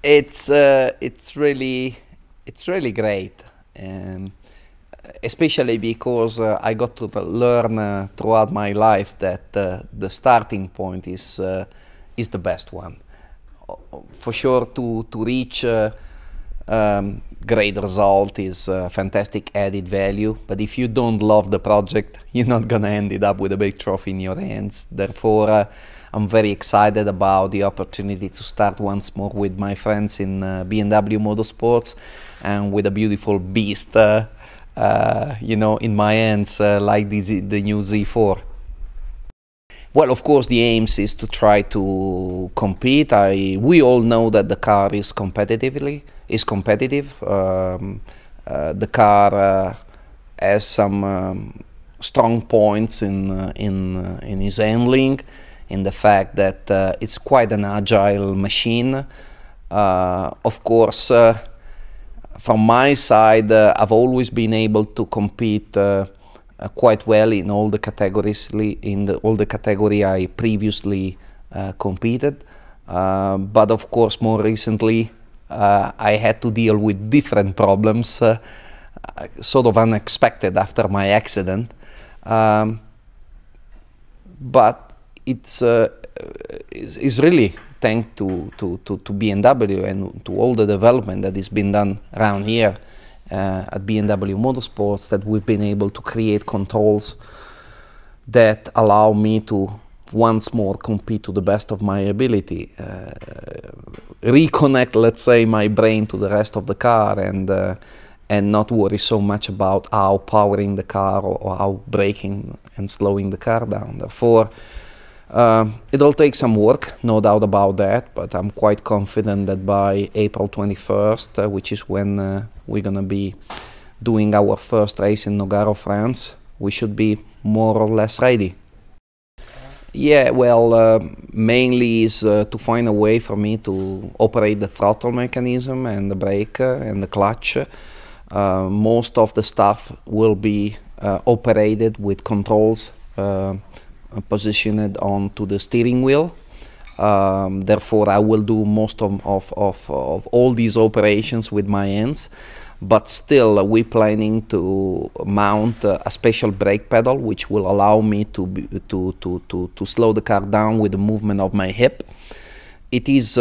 It's really great, especially because I got to learn throughout my life that the starting point is the best one. For sure, to reach great result is fantastic added value, but if you don't love the project, you're not gonna end up with a big trophy in your hands. Therefore, I'm very excited about the opportunity to start once more with my friends in BMW Motorsports and with a beautiful beast, you know, in my hands, like the new Z4. Well, of course, the aim is to try to compete. We all know that the car is competitive. The car has some strong points in his handling, in the fact that it's quite an agile machine. Of course, from my side, I've always been able to compete quite well in all the categories, all the category I previously competed. But of course, more recently, I had to deal with different problems, sort of unexpected after my accident. But it's really thanks to BMW and to all the development that has been done around here at BMW Motorsports that we've been able to create controls that allow me to once more compete to the best of my ability, reconnect, let's say, my brain to the rest of the car, and not worry so much about how powering the car or how braking and slowing the car down. Therefore, it'll take some work, no doubt about that, but I'm quite confident that by April 21st, which is when we're gonna be doing our first race in Nogaro, France, we should be more or less ready. Yeah, well, mainly is to find a way for me to operate the throttle mechanism and the brake and the clutch. Most of the stuff will be operated with controls positioned onto the steering wheel. Therefore, I will do most of all these operations with my hands. But still, we're planning to mount a special brake pedal, which will allow me to slow the car down with the movement of my hip. It is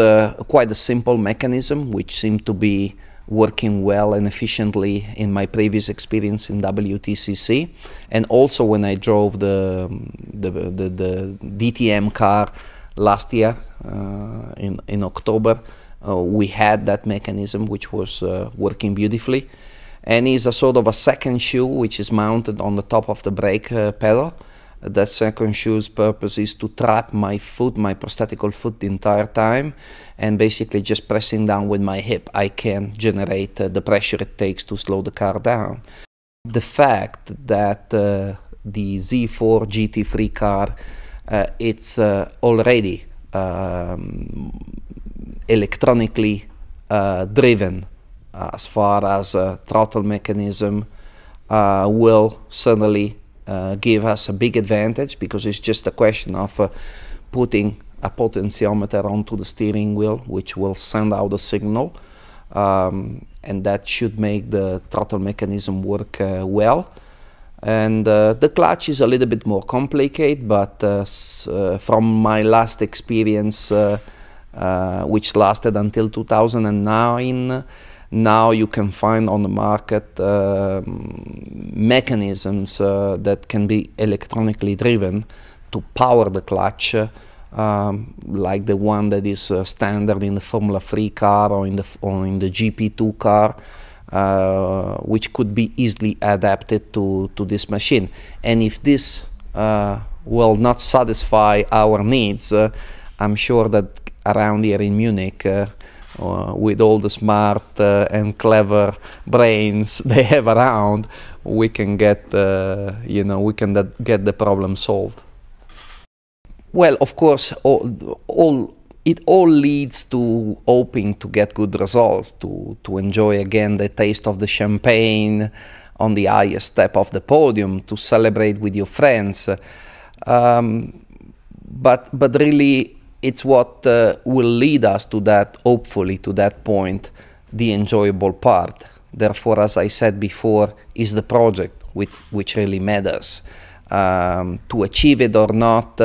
quite a simple mechanism, which seemed to be working well and efficiently in my previous experience in WTCC, and also when I drove the DTM car last year in October. We had that mechanism which was working beautifully, and is a sort of a second shoe which is mounted on the top of the brake pedal. That second shoe's purpose is to trap my foot, my prosthetical foot, the entire time, and basically just pressing down with my hip I can generate the pressure it takes to slow the car down. The fact that the Z4 GT3 car it's already electronically driven as far as throttle mechanism will certainly give us a big advantage, because it's just a question of putting a potentiometer onto the steering wheel, which will send out a signal, and that should make the throttle mechanism work well. And the clutch is a little bit more complicated, but from my last experience, which lasted until 2009, now you can find on the market mechanisms that can be electronically driven to power the clutch, like the one that is standard in the Formula 3 car or in the GP2 car, which could be easily adapted to this machine. And if this will not satisfy our needs, I'm sure that around here in Munich, with all the smart and clever brains they have around, we can get, you know, we can get the problem solved. Well, of course, it all leads to hoping to get good results, to enjoy again the taste of the champagne on the highest step of the podium, to celebrate with your friends. But really, it's what will lead us to that, hopefully, to that point, the enjoyable part. Therefore, as I said before, is the project which really matters. To achieve it or not,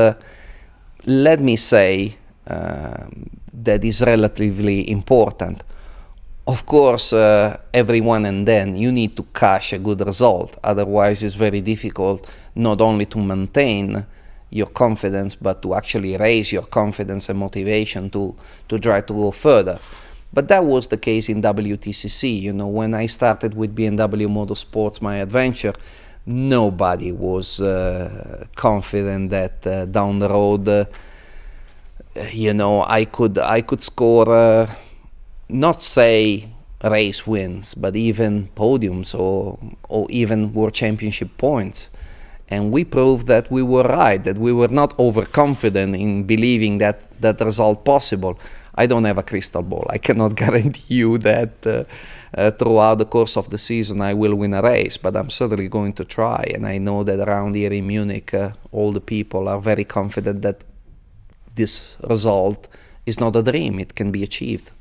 let me say that is relatively important. Of course, every now and then you need to cash a good result, otherwise it's very difficult not only to maintain your confidence, but to actually raise your confidence and motivation to try to go further. But that was the case in WTCC. You know, when I started with BMW Motorsport, my adventure, nobody was confident that down the road, you know, I could score, not say race wins, but even podiums or even World Championship points. And we proved that we were right, that we were not overconfident in believing that that result possible. I don't have a crystal ball. I cannot guarantee you that throughout the course of the season I will win a race, but I'm certainly going to try. And I know that around here in Munich, all the people are very confident that this result is not a dream, it can be achieved.